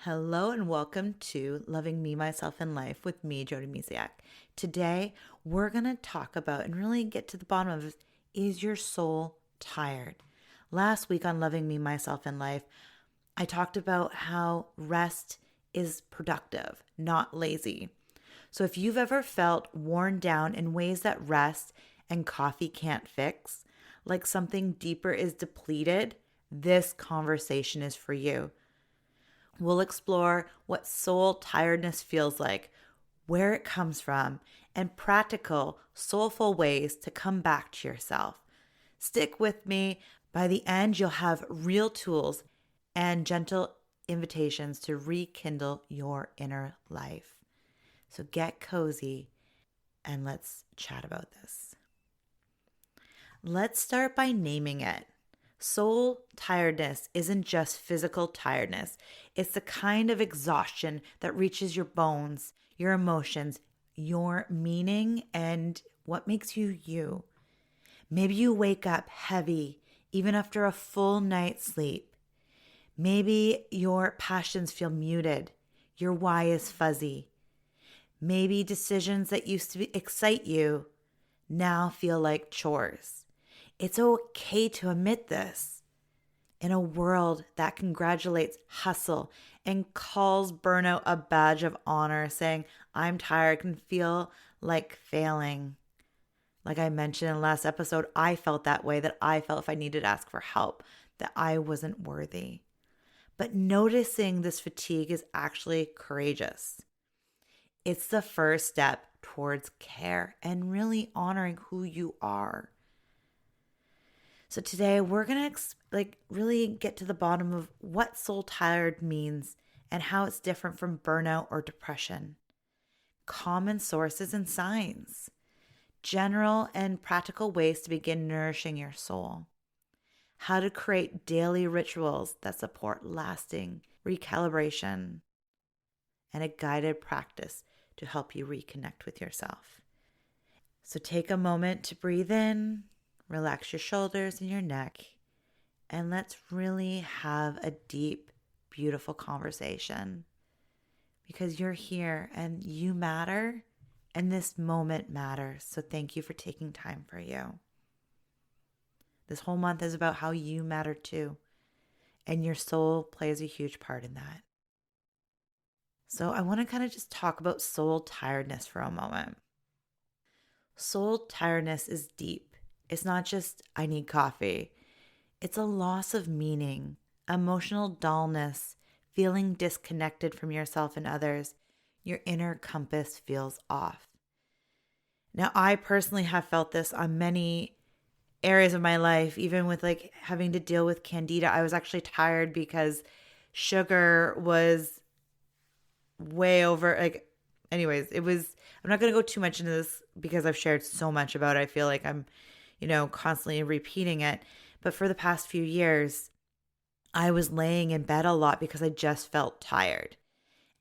Hello and welcome to Loving Me, Myself, and Life with me, Jody Misiak. Today, we're going to talk about and really get to the bottom of is your soul tired? Last week on Loving Me, Myself, and Life, I talked about how rest is productive, not lazy. So if you've ever felt worn down in ways that rest and coffee can't fix, like something deeper is depleted, this conversation is for you. We'll explore what soul tiredness feels like, where it comes from, and practical, soulful ways to come back to yourself. Stick with me. By the end, you'll have real tools and gentle invitations to rekindle your inner life. So get cozy and let's chat about this. Let's start by naming it. Soul tiredness isn't just physical tiredness. It's the kind of exhaustion that reaches your bones, your emotions, your meaning, and what makes you you. Maybe you wake up heavy, even after a full night's sleep. Maybe your passions feel muted. Your why is fuzzy. Maybe decisions that used to excite you now feel like chores. It's okay to admit this. In a world that congratulates hustle and calls burnout a badge of honor, saying, I'm tired, can feel like failing. Like I mentioned in the last episode, I felt that way, that I felt if I needed to ask for help, that I wasn't worthy. But noticing this fatigue is actually courageous. It's the first step towards care and really honoring who you are. So today we're going to really get to the bottom of what soul tired means and how it's different from burnout or depression. Common sources and signs. General and practical ways to begin nourishing your soul. How to create daily rituals that support lasting recalibration. And a guided practice to help you reconnect with yourself. So take a moment to breathe in. Relax your shoulders and your neck, and let's really have a deep, beautiful conversation because you're here and you matter, and this moment matters. So thank you for taking time for you. This whole month is about how you matter too, and your soul plays a huge part in that. So I want to kind of just talk about soul tiredness for a moment. Soul tiredness is deep. It's not just, I need coffee. It's a loss of meaning, emotional dullness, feeling disconnected from yourself and others. Your inner compass feels off. Now, I personally have felt this on many areas of my life, even with having to deal with candida. I was actually tired because sugar was way over, anyways, I'm not going to go too much into this because I've shared so much about it. I feel like I'm constantly repeating it. But for the past few years, I was laying in bed a lot because I just felt tired.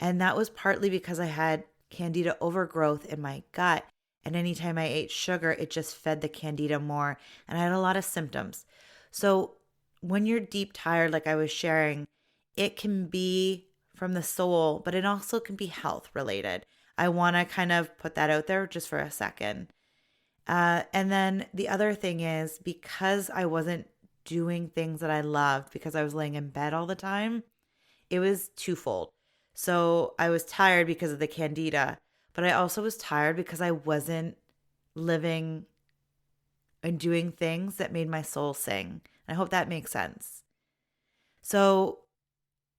And that was partly because I had candida overgrowth in my gut. And anytime I ate sugar, it just fed the candida more. And I had a lot of symptoms. So when you're deep tired, like I was sharing, it can be from the soul, but it also can be health related. I want to kind of put that out there just for a second. And then the other thing is because I wasn't doing things that I loved because I was laying in bed all the time, it was twofold. So I was tired because of the candida, but I also was tired because I wasn't living and doing things that made my soul sing. I hope that makes sense. So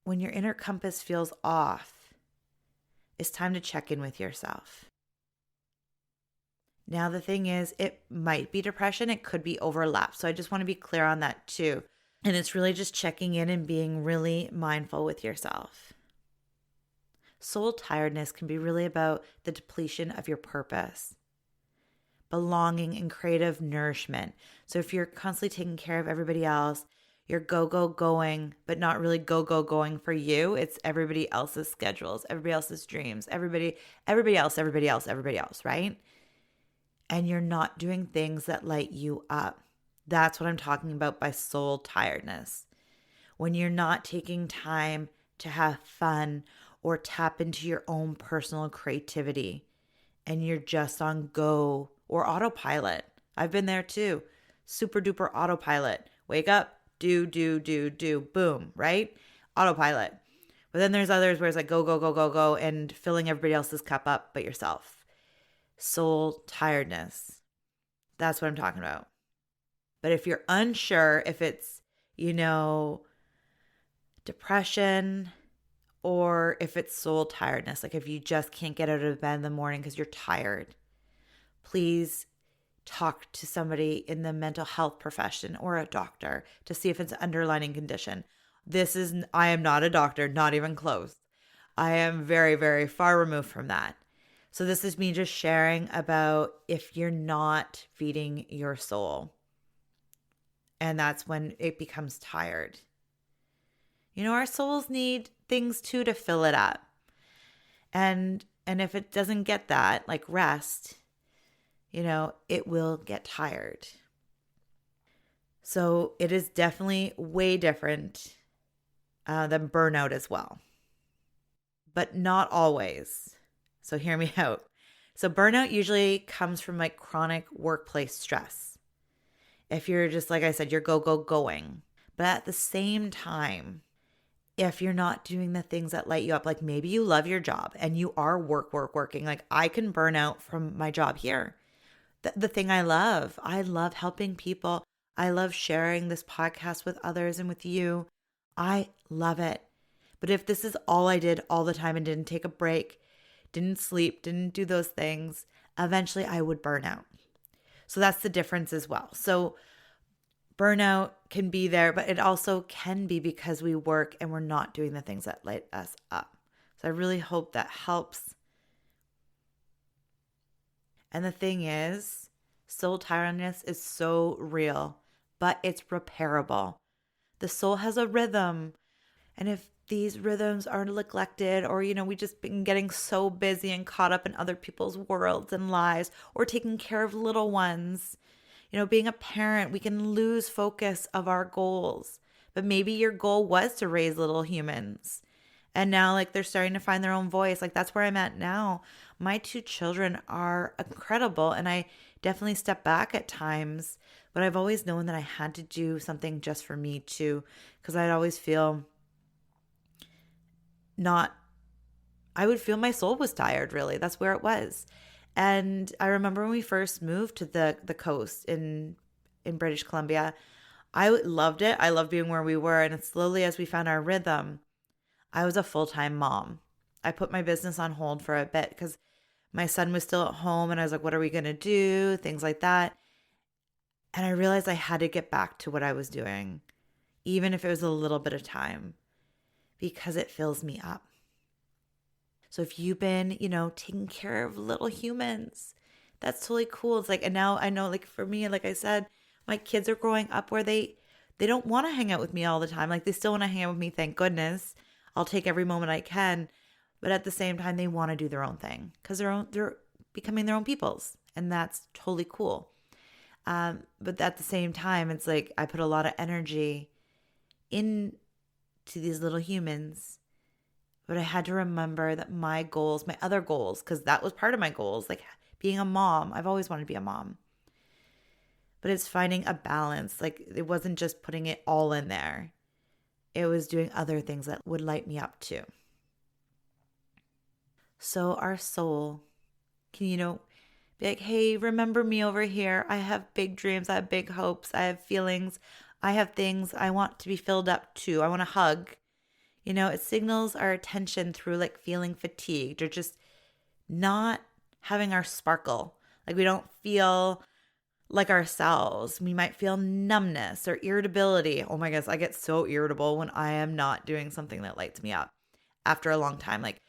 when your inner compass feels off, it's time to check in with yourself. Now, the thing is, it might be depression. It could be overlap. So I just want to be clear on that too. And it's really just checking in and being really mindful with yourself. Soul tiredness can be really about the depletion of your purpose, belonging, and creative nourishment. So if you're constantly taking care of everybody else, you're going, but not really going for you. It's everybody else's schedules, everybody else's dreams, everybody else, right? And you're not doing things that light you up. That's what I'm talking about by soul tiredness. When you're not taking time to have fun or tap into your own personal creativity and you're just on go or autopilot. I've been there too. Super duper autopilot. Wake up, do, boom, right? Autopilot. But then there's others where it's like go, go, go, go, go, and filling everybody else's cup up but yourself. Soul tiredness. That's what I'm talking about. But if you're unsure if it's, depression or if it's soul tiredness, like if you just can't get out of bed in the morning because you're tired, please talk to somebody in the mental health profession or a doctor to see if it's an underlying condition. I am not a doctor, not even close. I am very, very far removed from that. So this is me just sharing about if you're not feeding your soul. And that's when it becomes tired. Our souls need things too to fill it up. And if it doesn't get that, like rest, it will get tired. So it is definitely way different than burnout as well. But not always. So hear me out. So burnout usually comes from like chronic workplace stress. If you're just, like I said, you're going. But at the same time, if you're not doing the things that light you up, like maybe you love your job and you are working. Like I can burn out from my job here. The thing I love helping people. I love sharing this podcast with others and with you. I love it. But if this is all I did all the time and didn't take a break, didn't sleep, didn't do those things, eventually I would burn out. So that's the difference as well. So burnout can be there, but it also can be because we work and we're not doing the things that light us up. So I really hope that helps. And the thing is, soul tiredness is so real, but it's repairable. The soul has a rhythm. And if these rhythms are neglected or, we just been getting so busy and caught up in other people's worlds and lives or taking care of little ones, being a parent, we can lose focus of our goals. But maybe your goal was to raise little humans. And now like they're starting to find their own voice. Like that's where I'm at now. My 2 children are incredible. And I definitely step back at times. But I've always known that I had to do something just for me too. Because I'd always feel I would feel my soul was tired, really. That's where it was. And I remember when we first moved to the coast in British Columbia, I loved it. I loved being where we were. And slowly as we found our rhythm, I was a full-time mom. I put my business on hold for a bit because my son was still at home and I was like, what are we going to do? Things like that. And I realized I had to get back to what I was doing, even if it was a little bit of time, because it fills me up. So if you've been, taking care of little humans, that's totally cool. It's like, and now I know, like for me, like I said, my kids are growing up where they don't want to hang out with me all the time. Like they still want to hang out with me. Thank goodness. I'll take every moment I can. But at the same time, they want to do their own thing because they're becoming their own peoples. And that's totally cool. But at the same time, it's like I put a lot of energy into these little humans. But I had to remember that my other goals, because that was part of my goals, like being a mom. I've always wanted to be a mom. But it's finding a balance. Like it wasn't just putting it all in there. It was doing other things that would light me up too. So our soul can, be like, hey, remember me over here. I have big dreams. I have big hopes. I have feelings. I have things I want to be filled up to. I want to hug. It signals our attention through like feeling fatigued or just not having our sparkle. Like we don't feel like ourselves. We might feel numbness or irritability. Oh my gosh, I get so irritable when I am not doing something that lights me up after a long time. Like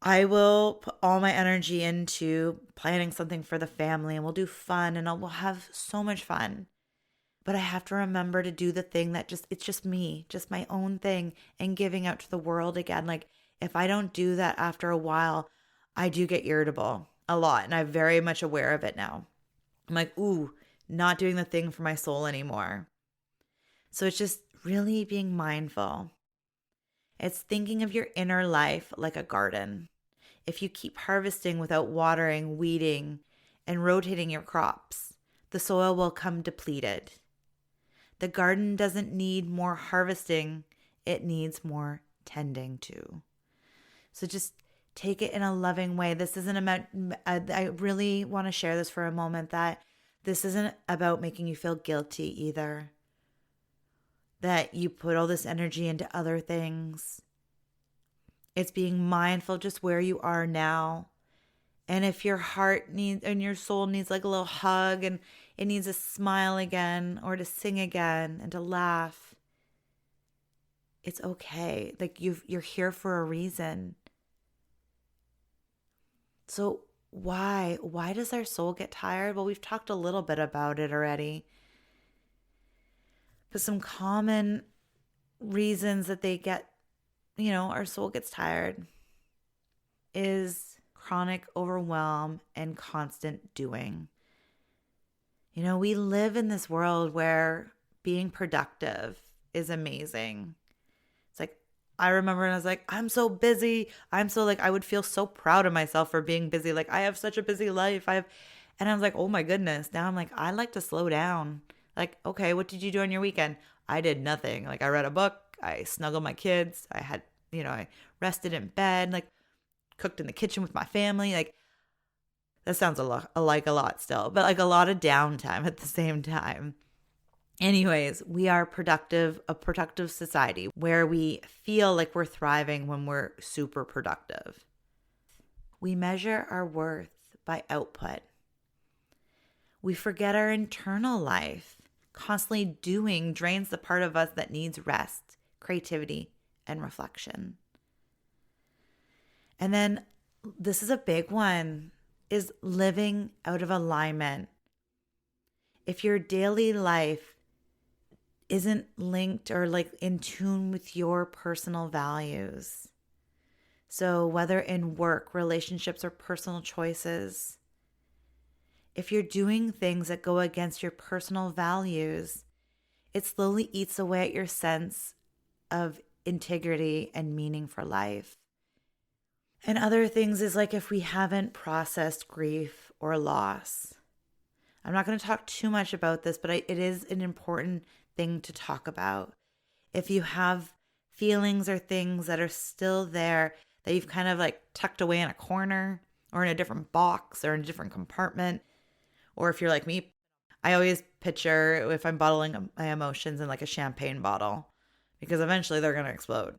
I will put all my energy into planning something for the family and we'll do fun and we'll have so much fun. But I have to remember to do the thing that it's just me, just my own thing and giving out to the world again. Like if I don't do that after a while, I do get irritable a lot. And I'm very much aware of it now. I'm like, ooh, not doing the thing for my soul anymore. So it's just really being mindful. It's thinking of your inner life like a garden. If you keep harvesting without watering, weeding, and rotating your crops, the soil will come depleted. The garden doesn't need more harvesting, it needs more tending to. So just take it in a loving way. This isn't about, I really want to share this for a moment, that this isn't about making you feel guilty either. That you put all this energy into other things. It's being mindful just where you are now. And if your heart needs and your soul needs like a little hug and it needs to smile again or to sing again and to laugh, it's okay. Like you're here for a reason. So why does our soul get tired? Well, we've talked a little bit about it already. But some common reasons that they get, our soul gets tired is chronic overwhelm and constant doing. We live in this world where being productive is amazing. It's like, I remember when I was like, I'm so busy. I would feel so proud of myself for being busy. Like, I have such a busy life. And I was like, oh my goodness. Now I'm like, I like to slow down. Like, okay, what did you do on your weekend? I did nothing. Like, I read a book. I snuggled my kids. I had, I rested in bed, like cooked in the kitchen with my family. Like, that sounds a lot still, but like a lot of downtime at the same time. Anyways, we are a productive society where we feel like we're thriving when we're super productive. We measure our worth by output. We forget our internal life. Constantly doing drains the part of us that needs rest, creativity, and reflection. And then this is a big one, is living out of alignment. If your daily life isn't linked or like in tune with your personal values, so whether in work, relationships, or personal choices, if you're doing things that go against your personal values, it slowly eats away at your sense of integrity and meaning for life. And other things is like if we haven't processed grief or loss. I'm not going to talk too much about this, but it is an important thing to talk about. If you have feelings or things that are still there that you've kind of like tucked away in a corner or in a different box or in a different compartment, or if you're like me, I always picture if I'm bottling my emotions in like a champagne bottle, because eventually they're going to explode.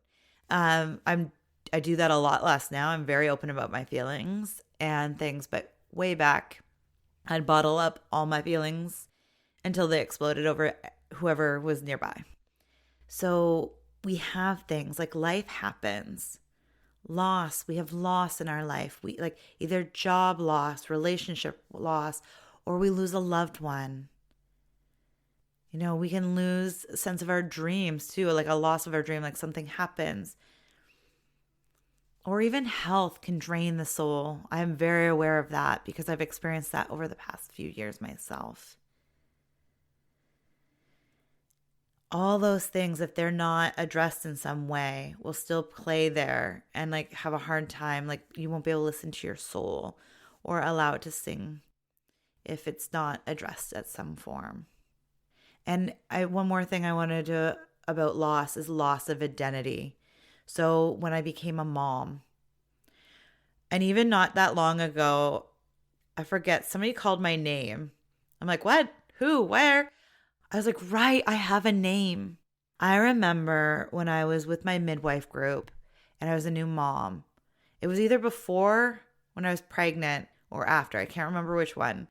I do that a lot less now. I'm very open about my feelings and things, but way back, I'd bottle up all my feelings until they exploded over whoever was nearby. So we have things like life happens. Loss, we have loss in our life. We like either job loss, relationship loss, or we lose a loved one. We can lose a sense of our dreams too, like a loss of our dream, like something happens. Or even health can drain the soul. I am very aware of that because I've experienced that over the past few years myself. All those things, if they're not addressed in some way, will still play there and like have a hard time. Like you won't be able to listen to your soul or allow it to sing if it's not addressed at some form. And one more thing I wanted to about loss is loss of identity. So when I became a mom, and even not that long ago, I forget, somebody called my name. I'm like, what? Who? Where? I was like, right, I have a name. I remember when I was with my midwife group and I was a new mom. It was either before when I was pregnant or after. I can't remember which one.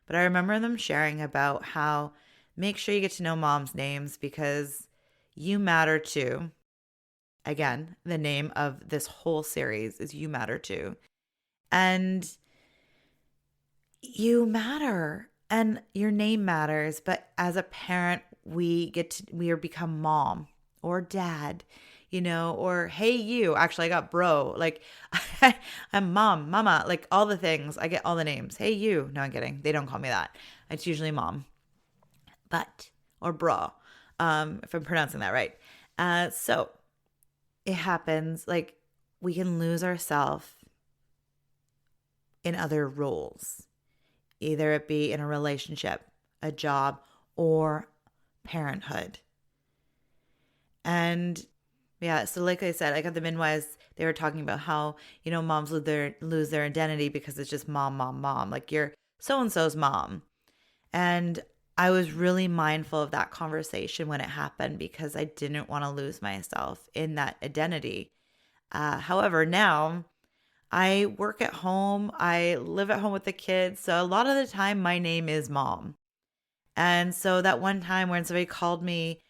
But I remember them sharing about how make sure you get to know moms' names because you matter too. Again, the name of this whole series is You Matter Too. And you matter and your name matters. But as a parent, we become mom or dad, or hey, you. Actually, I got bro. Like I'm mom, mama, like all the things. I get all the names. Hey, you. No, I'm kidding. They don't call me that. It's usually mom, or bro, if I'm pronouncing that right. So it happens, like we can lose ourselves in other roles, either it be in a relationship, a job, or parenthood. And yeah, so like I said, I got the midwives, they were talking about how, moms lose their identity because it's just mom, mom, mom. Like you're so and so's mom. And I was really mindful of that conversation when it happened because I didn't want to lose myself in that identity. However, now I work at home, I live at home with the kids. So a lot of the time, my name is mom. And so that one time when somebody called me,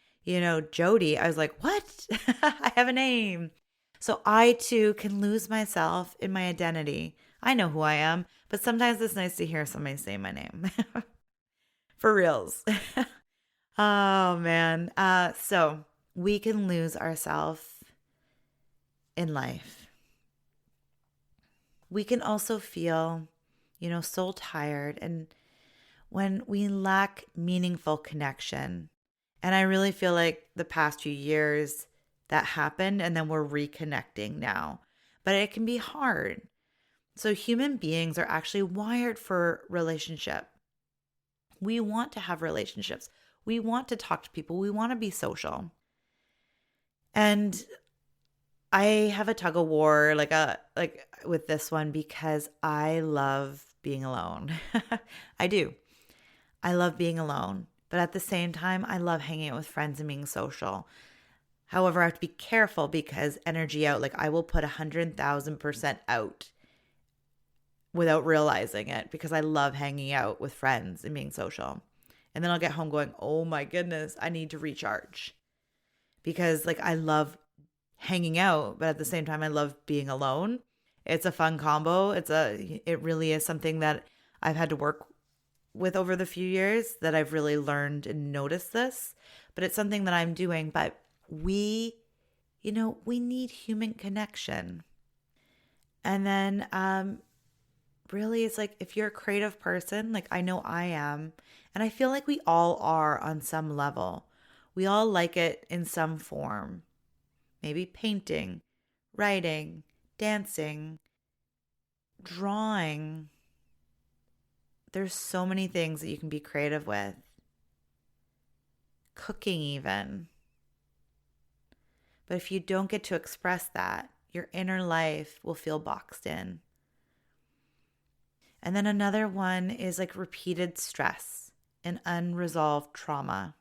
Jody, I was like, what? I have a name. So I too can lose myself in my identity. I know who I am, but sometimes it's nice to hear somebody say my name. For reals. Oh man. So we can lose ourselves in life. We can also feel, soul tired and when we lack meaningful connection. And I really feel like the past few years that happened and then we're reconnecting now. But it can be hard. So human beings are actually wired for relationship. We want to have relationships. We want to talk to people. We want to be social. And I have a tug of war like with this one because I love being alone. I do. I love being alone, but at the same time, I love hanging out with friends and being social. However, I have to be careful because energy out, like I will put 100,000% out without realizing it because I love hanging out with friends and being social. And then I'll get home going, oh my goodness, I need to recharge because like I love hanging out, but at the same time, I love being alone. It's a fun combo. It really is something that I've had to work with over the few years that I've really learned and noticed this, but it's something that I'm doing. But we need human connection. And then really it's like if you're a creative person, like I know I am, and I feel like we all are on some level. We all like it in some form. Maybe painting, writing, dancing, drawing. There's so many things that you can be creative with. Cooking even. But if you don't get to express that, your inner life will feel boxed in. And then another one is like repeated stress and unresolved trauma.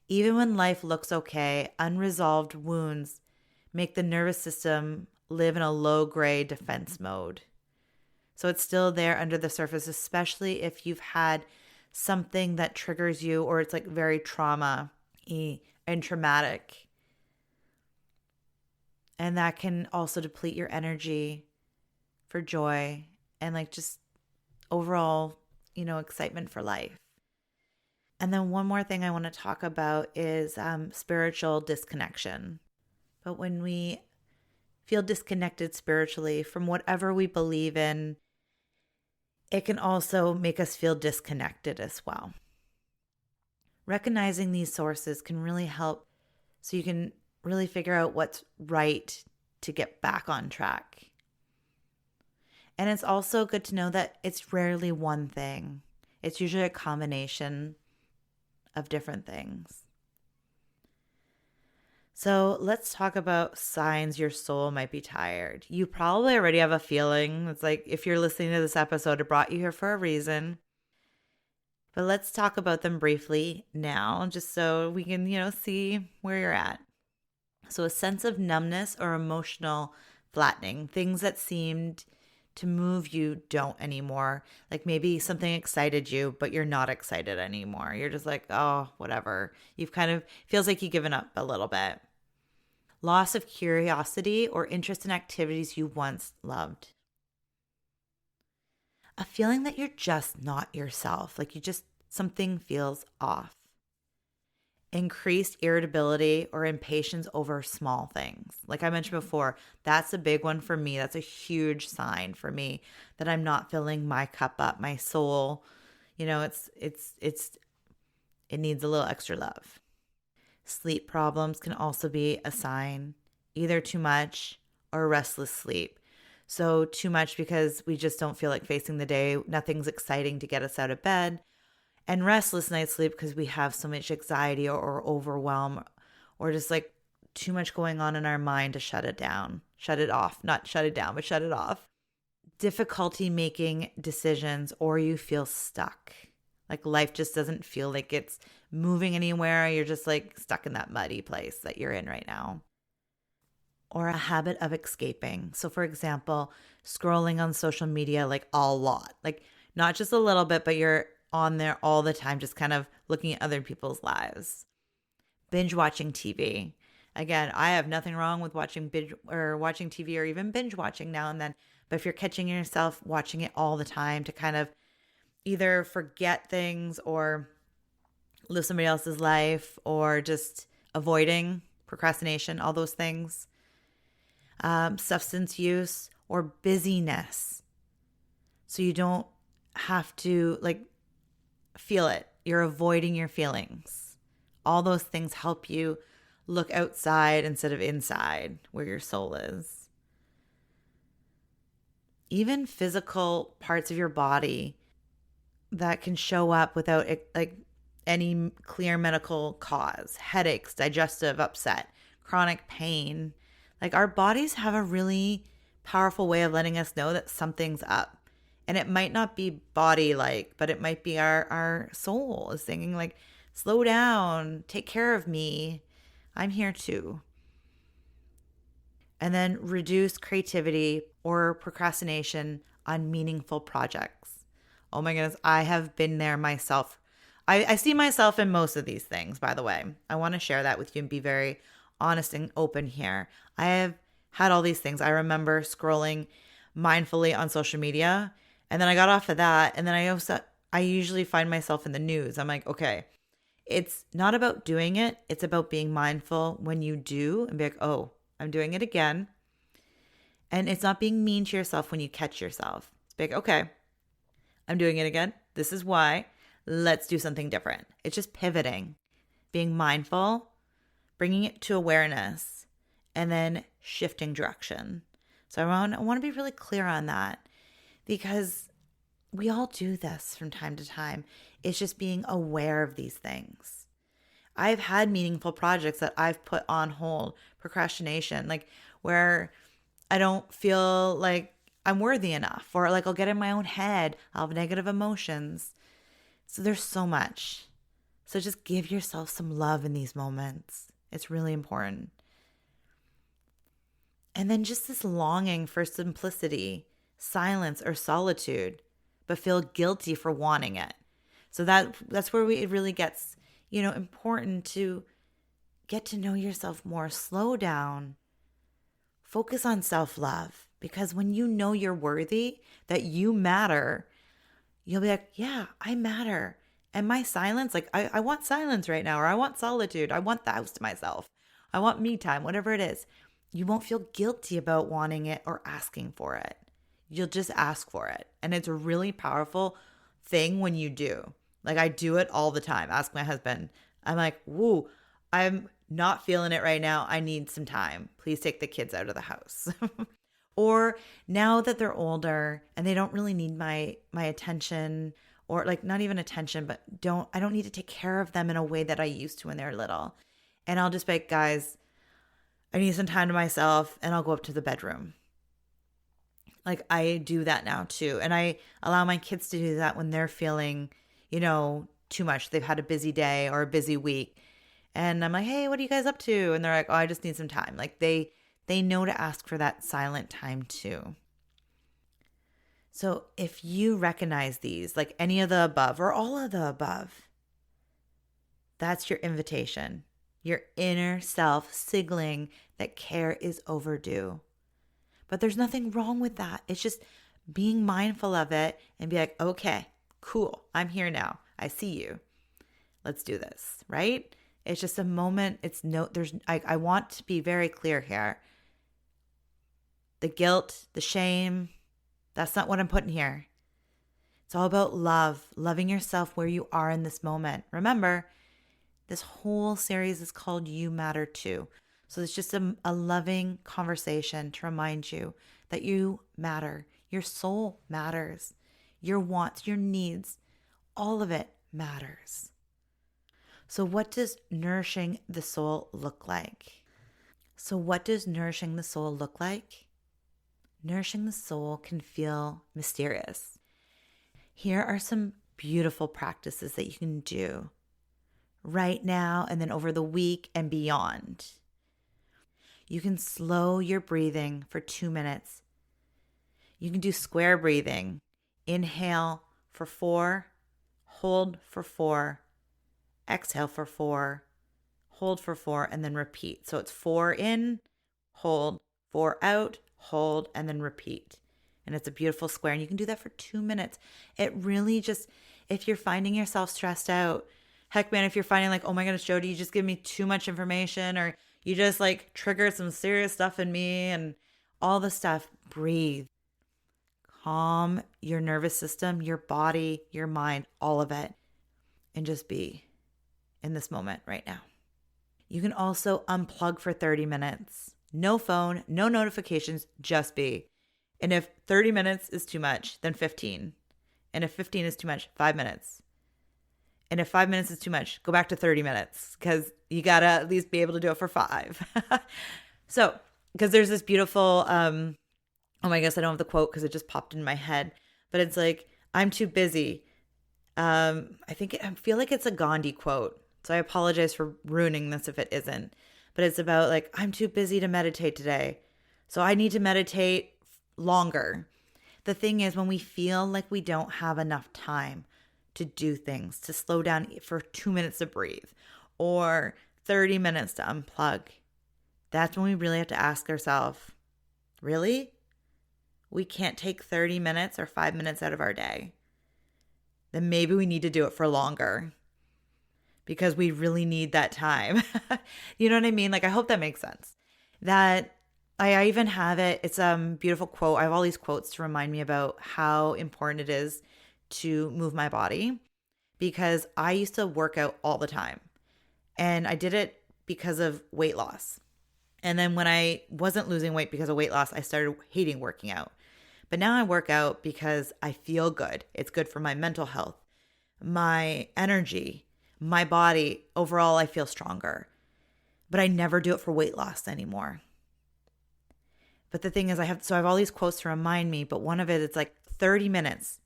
Even when life looks okay, unresolved wounds make the nervous system live in a low-grade defense mode. So it's still there under the surface, especially if you've had something that triggers you or it's like very trauma and traumatic. And that can also deplete your energy for joy and like just overall, excitement for life. And then one more thing I want to talk about is spiritual disconnection. But when we feel disconnected spiritually from whatever we believe in, it can also make us feel disconnected as well. Recognizing these sources can really help so you can really figure out what's right to get back on track. And it's also good to know that it's rarely one thing. It's usually a combination of different things. So let's talk about signs your soul might be tired. You probably already have a feeling. It's like if you're listening to this episode, it brought you here for a reason. But let's talk about them briefly now, just so we can, see where you're at. So a sense of numbness or emotional flattening, things that seemed to move you don't anymore. Like maybe something excited you, but you're not excited anymore. You're just like, oh, whatever. You've kind of, feels like you've given up a little bit. Loss of curiosity or interest in activities you once loved. A feeling that you're just not yourself, like something feels off. Increased irritability or impatience over small things. Like I mentioned before, that's a big one for me. That's a huge sign for me that I'm not filling my cup up, my soul. It needs a little extra love. Sleep problems can also be a sign. either too much or restless sleep. So too much because we just don't feel like facing the day. Nothing's exciting to get us out of bed. And restless night sleep because we have so much anxiety or overwhelm or just like too much going on in our mind to shut it down, shut it off, not shut it down, but shut it off. Difficulty making decisions, or you feel stuck. Like life just doesn't feel like it's moving anywhere. You're just like stuck in that muddy place that you're in right now. Or a habit of escaping. So, for example, scrolling on social media like a lot, like not just a little bit, but you're on there all the time, just kind of looking at other people's lives. Binge watching TV. Again, I have nothing wrong with watching watching TV or even binge watching now and then. But if you're catching yourself watching it all the time to kind of either forget things or live somebody else's life or just avoiding procrastination, all those things, substance use or busyness. So you don't have to like feel it. You're avoiding your feelings. All those things help you look outside instead of inside where your soul is. Even physical parts of your body that can show up without like any clear medical cause, headaches, digestive upset, chronic pain. Like our bodies have a really powerful way of letting us know that something's up. And it might not be body like, but it might be our soul is singing like, slow down, take care of me. I'm here too. And then reduce creativity or procrastination on meaningful projects. Oh my goodness, I have been there myself. I see myself in most of these things, by the way. I want to share that with you and be very honest and open here. I have had all these things. I remember scrolling mindfully on social media, and then I got off of that, and then I usually find myself in the news. I'm like, okay, it's not about doing it. It's about being mindful when you do and be like, oh, I'm doing it again. And it's not being mean to yourself when you catch yourself. It's like, okay, I'm doing it again. This is why. Let's do something different. It's just pivoting, being mindful, bringing it to awareness, and then shifting direction. So I want to be really clear on that because we all do this from time to time. It's just being aware of these things. I've had meaningful projects that I've put on hold, procrastination, like where I don't feel like I'm worthy enough, or like I'll get in my own head, I'll have negative emotions. So there's so much. So just give yourself some love in these moments. It's really important. And then just this longing for simplicity, silence, or solitude, but feel guilty for wanting it. So that's where it really gets, important to get to know yourself more. Slow down. Focus on self-love, because when you know you're worthy, that you matter, you'll be like, yeah, I matter. And my silence, like I want silence right now, or I want solitude. I want the house to myself. I want me time, whatever it is. You won't feel guilty about wanting it or asking for it. You'll just ask for it. And it's a really powerful thing when you do. Like I do it all the time. Ask my husband. I'm like, woo, I'm not feeling it right now. I need some time. Please take the kids out of the house. Or now that they're older and they don't really need my attention, or like not even attention, but I don't need to take care of them in a way that I used to when they're little. And I'll just be like, guys, I need some time to myself, and I'll go up to the bedroom. Like I do that now too. And I allow my kids to do that when they're feeling, too much. They've had a busy day or a busy week. And I'm like, hey, what are you guys up to? And they're like, oh, I just need some time. Like they know to ask for that silent time too. So if you recognize these, like any of the above or all of the above, that's your invitation, your inner self signaling that care is overdue. But there's nothing wrong with that. It's just being mindful of it and be like, okay, cool. I'm here now. I see you. Let's do this, right? It's just a moment. I want to be very clear here. The guilt, the shame, that's not what I'm putting here. It's all about love, loving yourself where you are in this moment. Remember, this whole series is called You Matter Too. So it's just a loving conversation to remind you that you matter. Your soul matters. Your wants, your needs, all of it matters. So what does nourishing the soul look like? Nourishing the soul can feel mysterious. Here are some beautiful practices that you can do right now and then over the week and beyond. You can slow your breathing for 2 minutes. You can do square breathing. Inhale for 4, hold for 4, exhale for 4, hold for 4, and then repeat. So it's 4 in, hold, 4 out, hold, and then repeat. And it's a beautiful square. And you can do that for 2 minutes. It really just, if you're finding yourself stressed out, heck man, if you're finding like, oh my goodness, Jody, you just give me too much information, or you just like triggered some serious stuff in me and all the stuff, breathe. Calm your nervous system, your body, your mind, all of it, and just be in this moment right now. You can also unplug for 30 minutes. No phone, no notifications, just be. And if 30 minutes is too much, then 15. And if 15 is too much, 5 minutes. And if 5 minutes is too much, go back to 30 minutes because you got to at least be able to do it for 5. So, because there's this beautiful, oh my gosh, I don't have the quote because it just popped in my head, but it's like, I'm too busy. I feel like it's a Gandhi quote. So I apologize for ruining this if it isn't, but it's about like, I'm too busy to meditate today. So I need to meditate longer. The thing is, when we feel like we don't have enough time to do things, to slow down for 2 minutes to breathe or 30 minutes to unplug, that's when we really have to ask ourselves, really? We can't take 30 minutes or 5 minutes out of our day. Then maybe we need to do it for longer because we really need that time. You know what I mean? Like, I hope that makes sense. That I even have it. It's a beautiful quote. I have all these quotes to remind me about how important it is to move my body, because I used to work out all the time and I did it because of weight loss. And then when I wasn't losing weight because of weight loss, I started hating working out. But now I work out because I feel good. It's good for my mental health, my energy, my body. Overall, I feel stronger. But I never do it for weight loss anymore. But the thing is, I have all these quotes to remind me, but one of it, it's like 30 minutes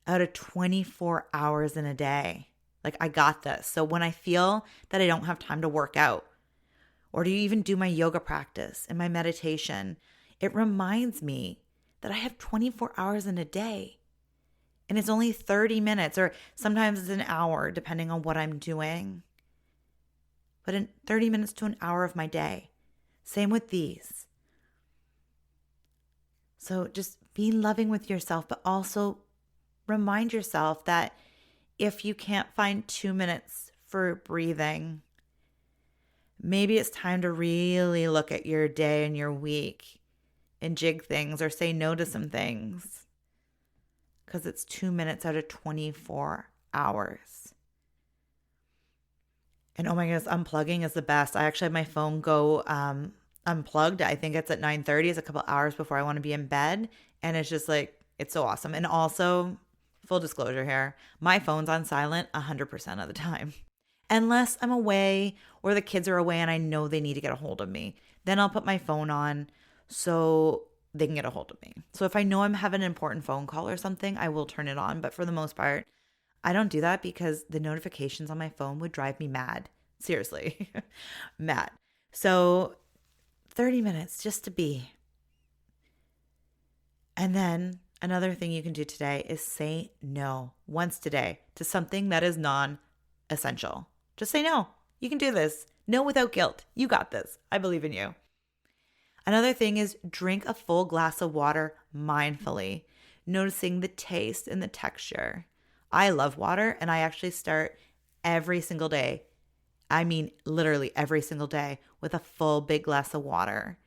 out of 24 hours in a day. Like, I got this. So when I feel that I don't have time to work out, or to even do my yoga practice and my meditation, it reminds me that I have 24 hours in a day. And it's only 30 minutes, or sometimes it's an hour, depending on what I'm doing. But in 30 minutes to an hour of my day. Same with these. So just be loving with yourself, but also remind yourself that if you can't find 2 minutes for breathing, maybe it's time to really look at your day and your week and jig things or say no to some things, because it's 2 minutes out of 24 hours. And oh my goodness, unplugging is the best. I actually have my phone go unplugged. I think it's at 9:30. It's a couple hours before I want to be in bed. And it's just like, it's so awesome. And also, full disclosure here, my phone's on silent 100% of the time. Unless I'm away or the kids are away and I know they need to get a hold of me. Then I'll put my phone on so they can get a hold of me. So if I know I'm having an important phone call or something, I will turn it on. But for the most part, I don't do that because the notifications on my phone would drive me mad. Seriously, mad. So 30 minutes just to be. And then another thing you can do today is say no once today to something that is non-essential. Just say no. You can do this. No without guilt. You got this. I believe in you. Another thing is drink a full glass of water mindfully, noticing the taste and the texture. I love water, and I actually start every single day. I mean, literally every single day with a full big glass of water.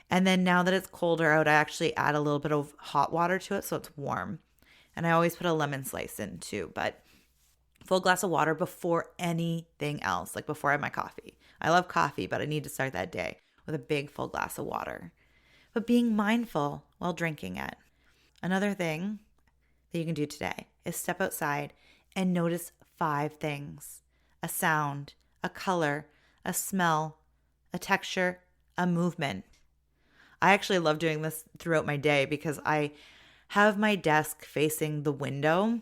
And then now that it's colder out, I actually add a little bit of hot water to it so it's warm. And I always put a lemon slice in too, but full glass of water before anything else, like before I have my coffee. I love coffee, but I need to start that day with a big full glass of water, but being mindful while drinking it. Another thing that you can do today is step outside and notice 5 things: a sound, a color, a smell, a texture, a movement. I actually love doing this throughout my day because I have my desk facing the window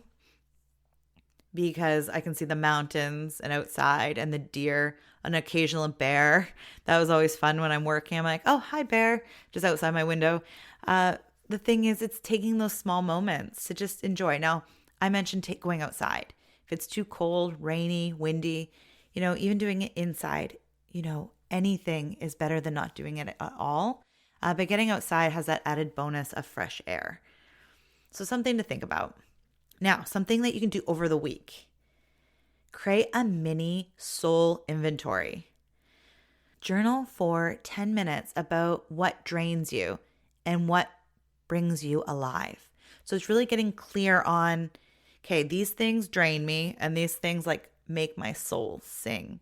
because I can see the mountains and outside and the deer, an occasional bear. That was always fun when I'm working. I'm like, oh, hi, bear, just outside my window. The thing is, it's taking those small moments to just enjoy. Now, I mentioned going outside. If it's too cold, rainy, windy, even doing it inside, anything is better than not doing it at all. But getting outside has that added bonus of fresh air. So something to think about. Now, something that you can do over the week. Create a mini soul inventory. Journal for 10 minutes about what drains you and what brings you alive. So it's really getting clear on, okay, these things drain me and these things make my soul sing.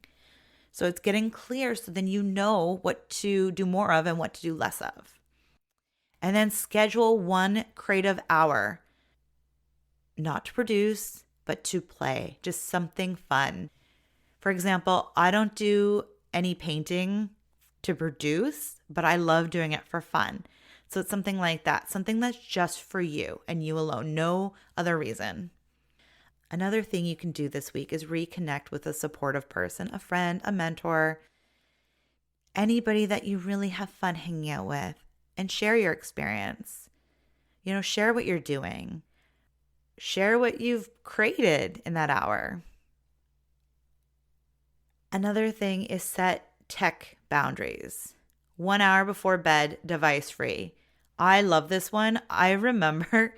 So it's getting clear so then you know what to do more of and what to do less of. And then schedule 1 creative hour, not to produce, but to play, just something fun. For example, I don't do any painting to produce, but I love doing it for fun. So it's something like that, something that's just for you and you alone, no other reason. Another thing you can do this week is reconnect with a supportive person, a friend, a mentor, anybody that you really have fun hanging out with, and share your experience. Share what you're doing. Share what you've created in that hour. Another thing is set tech boundaries. 1 hour before bed, device free. I love this one. I remember,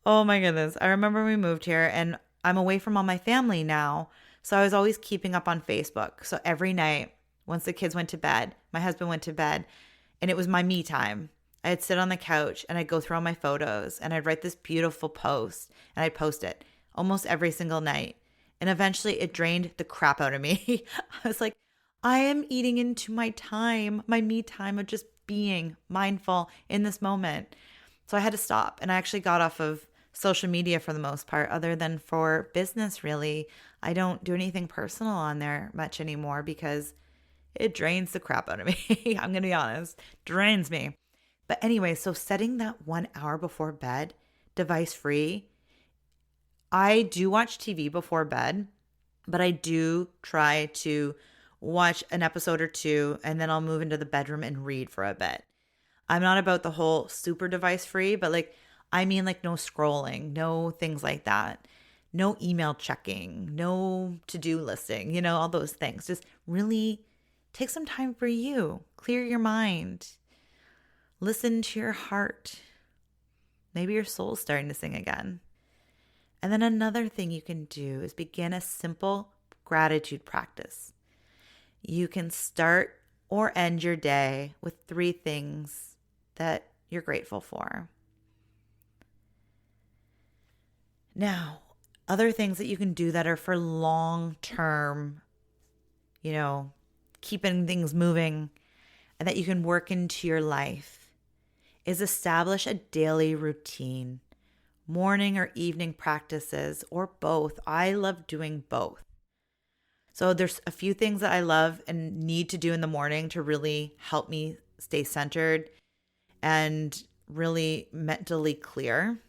oh my goodness, I remember we moved here and I'm away from all my family now. So I was always keeping up on Facebook. So every night, once the kids went to bed, my husband went to bed, and it was my me time. I'd sit on the couch and I'd go through all my photos and I'd write this beautiful post and I'd post it almost every single night. And eventually it drained the crap out of me. I was like, I am eating into my time, my me time of just being mindful in this moment. So I had to stop, and I actually got off of social media for the most part, other than for business, really. I don't do anything personal on there much anymore because it drains the crap out of me. I'm going to be honest, drains me. But anyway, so setting that 1 hour before bed, device free. I do watch TV before bed, but I do try to watch an episode or 2, and then I'll move into the bedroom and read for a bit. I'm not about the whole super device free, but I mean no scrolling, no things like that, no email checking, no to-do listing, all those things. Just really take some time for you, clear your mind, listen to your heart. Maybe your soul's starting to sing again. And then another thing you can do is begin a simple gratitude practice. You can start or end your day with 3 things that you're grateful for. Now, other things that you can do that are for long-term, keeping things moving and that you can work into your life is establish a daily routine, morning or evening practices, or both. I love doing both. So there's a few things that I love and need to do in the morning to really help me stay centered and really mentally clear.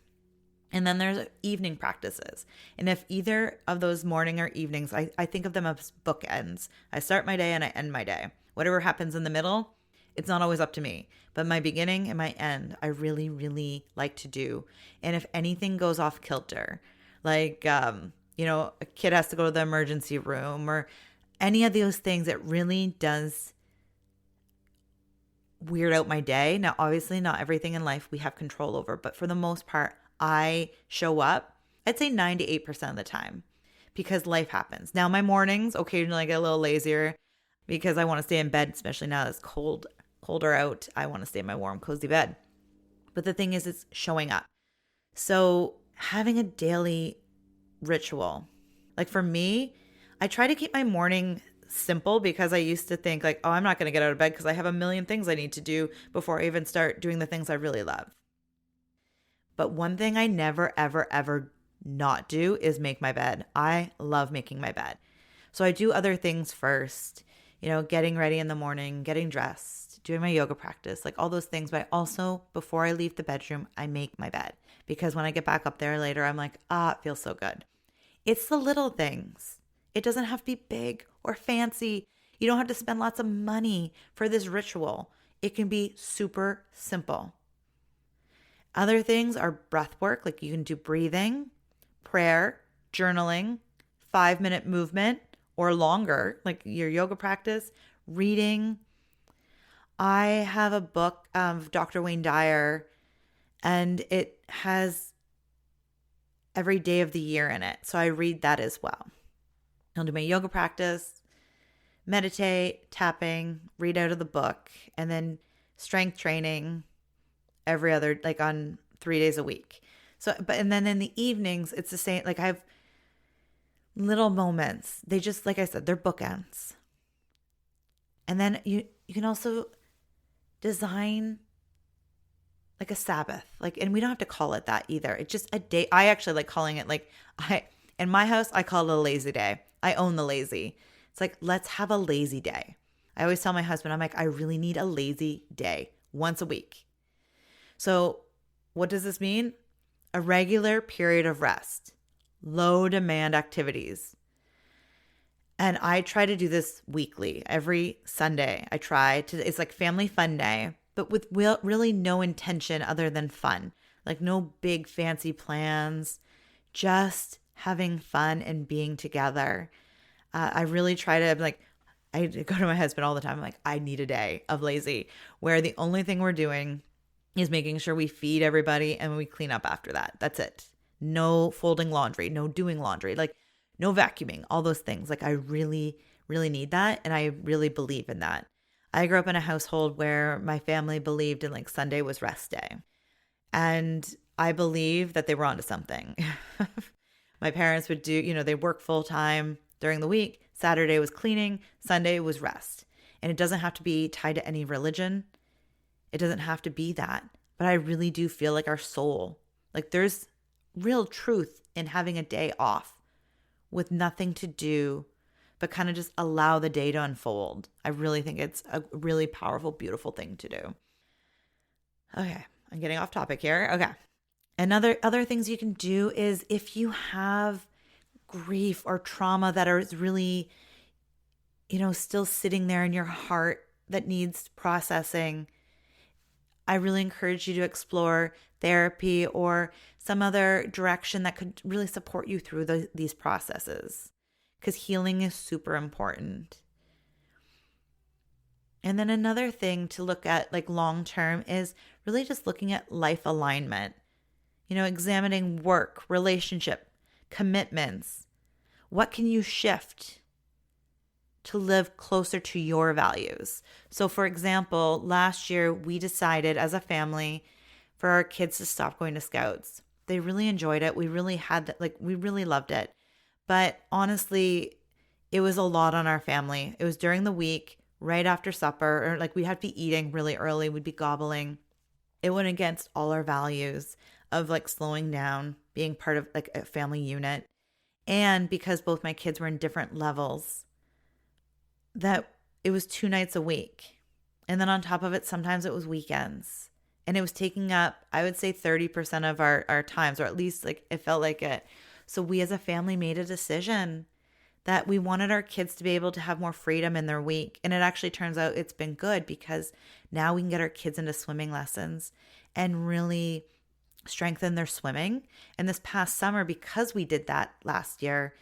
And then there's evening practices. And if either of those morning or evenings, I think of them as bookends. I start my day and I end my day. Whatever happens in the middle, it's not always up to me. But my beginning and my end, I really, really like to do. And if anything goes off kilter, a kid has to go to the emergency room or any of those things, it really does weird out my day. Now, obviously, not everything in life we have control over, but for the most part, I show up, I'd say 98% of the time because life happens. Now, my mornings, occasionally I get a little lazier because I want to stay in bed, especially now that it's colder out. I want to stay in my warm, cozy bed. But the thing is, it's showing up. So having a daily ritual, for me, I try to keep my morning simple because I used to think like, oh, I'm not going to get out of bed because I have a million things I need to do before I even start doing the things I really love. But one thing I never, ever, ever not do is make my bed. I love making my bed. So I do other things first, getting ready in the morning, getting dressed, doing my yoga practice, like all those things. But also, before I leave the bedroom, I make my bed because when I get back up there later, I'm like, it feels so good. It's the little things. It doesn't have to be big or fancy. You don't have to spend lots of money for this ritual. It can be super simple. Other things are breath work, like you can do breathing, prayer, journaling, 5-minute movement or longer, like your yoga practice, reading. I have a book of Dr. Wayne Dyer, and it has every day of the year in it. So I read that as well. I'll do my yoga practice, meditate, tapping, read out of the book, and then strength training every other, like on 3 days a week. And then in the evenings, it's the same. Like I have little moments. They just, like I said, they're bookends. And then you can also design like a Sabbath, and we don't have to call it that either. It's just a day. I actually like calling it in my house, I call it a lazy day. I own the lazy. It's like, let's have a lazy day. I always tell my husband, I'm like, I really need a lazy day once a week. So what does this mean? A regular period of rest, low demand activities. And I try to do this weekly, every Sunday. It's like family fun day, but with really no intention other than fun, like no big fancy plans, just having fun and being together. I really try to I go to my husband all the time. I'm like, I need a day of lazy where the only thing we're doing is making sure we feed everybody and we clean up after that. That's it. No folding laundry, no doing laundry, no vacuuming, all those things. I really, really need that. And I really believe in that. I grew up in a household where my family believed in Sunday was rest day. And I believe that they were onto something. My parents would do, they work full time during the week. Saturday was cleaning, Sunday was rest. And it doesn't have to be tied to any religion. It doesn't have to be that. But I really do feel like our soul, there's real truth in having a day off with nothing to do, but kind of just allow the day to unfold. I really think it's a really powerful, beautiful thing to do. Okay, I'm getting off topic here. Okay. Other things you can do is if you have grief or trauma that is really, still sitting there in your heart that needs processing, I really encourage you to explore therapy or some other direction that could really support you through these processes, because healing is super important. And then another thing to look at long term is really just looking at life alignment, examining work, relationship, commitments. What can you shift to live closer to your values? So for example, last year we decided as a family for our kids to stop going to Scouts. They really enjoyed it. We really had that, we really loved it. But honestly, it was a lot on our family. It was during the week, right after supper, or we'd have to be eating really early. We'd be gobbling. It went against all our values of slowing down, being part of a family unit. And because both my kids were in different levels, that it was 2 nights a week. And then on top of it, sometimes it was weekends. And it was taking up, I would say 30% of our times, or at least it felt like it. So we as a family made a decision that we wanted our kids to be able to have more freedom in their week. And it actually turns out it's been good because now we can get our kids into swimming lessons and really strengthen their swimming. And this past summer, because we did that last year,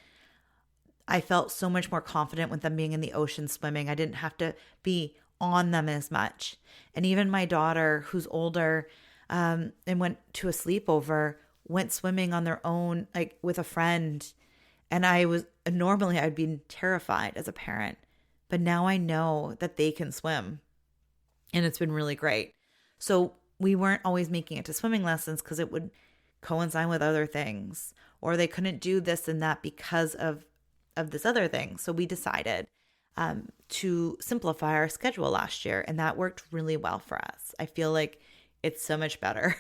I felt so much more confident with them being in the ocean swimming. I didn't have to be on them as much. And even my daughter, who's older, and went to a sleepover, went swimming on their own, with a friend. And normally I'd be terrified as a parent, but now I know that they can swim, and it's been really great. So we weren't always making it to swimming lessons because it would coincide with other things, or they couldn't do this and that because of this other thing. So we decided to simplify our schedule last year, and that worked really well for us. I feel like it's so much better.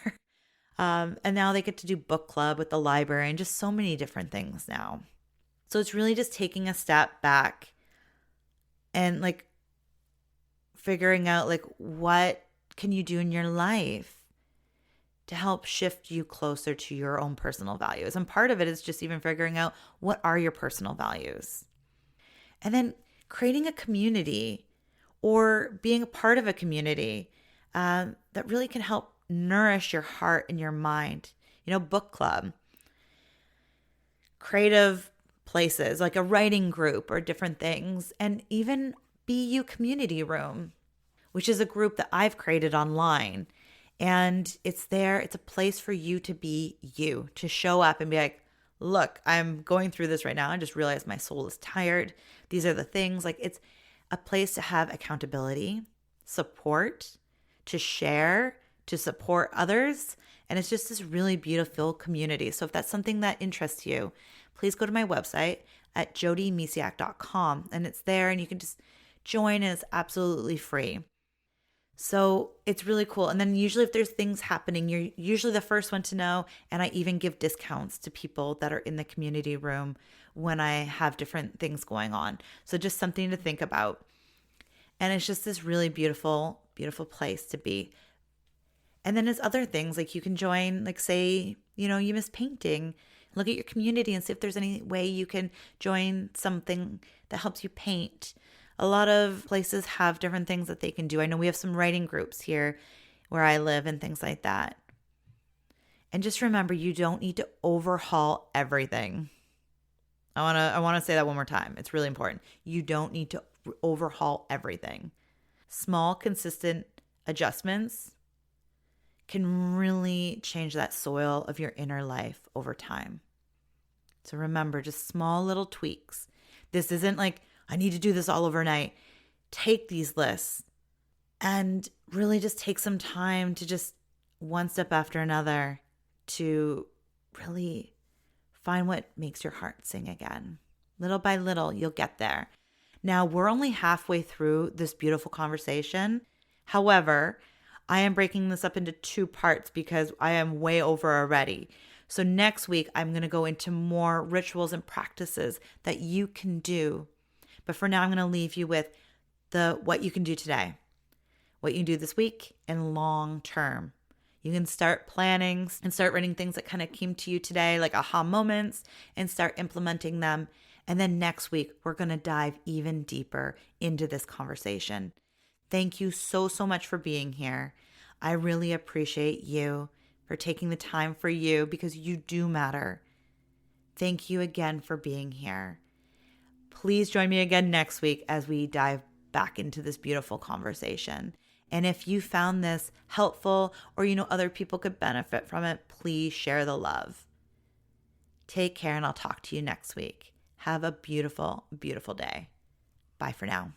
And now they get to do book club with the library and just so many different things now. So it's really just taking a step back and like figuring out like what can you do in your life to help shift you closer to your own personal values. And part of it is just even figuring out what are your personal values. And then creating a community or being a part of a community that really can help nourish your heart and your mind. Book club, creative places like a writing group or different things, and even BU Community Room, which is a group that I've created online. And it's a place for you to be you, to show up and be like, look, I'm going through this right now. I just realized my soul is tired. These are the things. Like, it's a place to have accountability, support, to share, to support others. And it's just this really beautiful community. So if that's something that interests you, please go to my website at jodymisiak.com, and it's there and you can just join, and it's absolutely free. So it's really cool. And then usually if there's things happening, you're usually the first one to know. And I even give discounts to people that are in the community room when I have different things going on. So just something to think about. And it's just this really beautiful, beautiful place to be. And then there's other things like you can join, like say, you miss painting. Look at your community and see if there's any way you can join something that helps you paint. A lot of places have different things that they can do. I know we have some writing groups here where I live and things like that. And just remember, you don't need to overhaul everything. I want to say that one more time. It's really important. You don't need to overhaul everything. Small, consistent adjustments can really change that soil of your inner life over time. So remember, just small little tweaks. This isn't like, I need to do this all overnight. Take these lists and really just take some time to just one step after another to really find what makes your heart sing again. Little by little, you'll get there. Now, we're only halfway through this beautiful conversation. However, I am breaking this up into 2 parts because I am way over already. So next week, I'm going to go into more rituals and practices that you can do. But for now, I'm going to leave you with what you can do today, what you can do this week, and long term. You can start planning and start writing things that kind of came to you today, like aha moments, and start implementing them. And then next week, we're going to dive even deeper into this conversation. Thank you so, so much for being here. I really appreciate you for taking the time for you because you do matter. Thank you again for being here. Please join me again next week as we dive back into this beautiful conversation. And if you found this helpful or other people could benefit from it, please share the love. Take care, and I'll talk to you next week. Have a beautiful, beautiful day. Bye for now.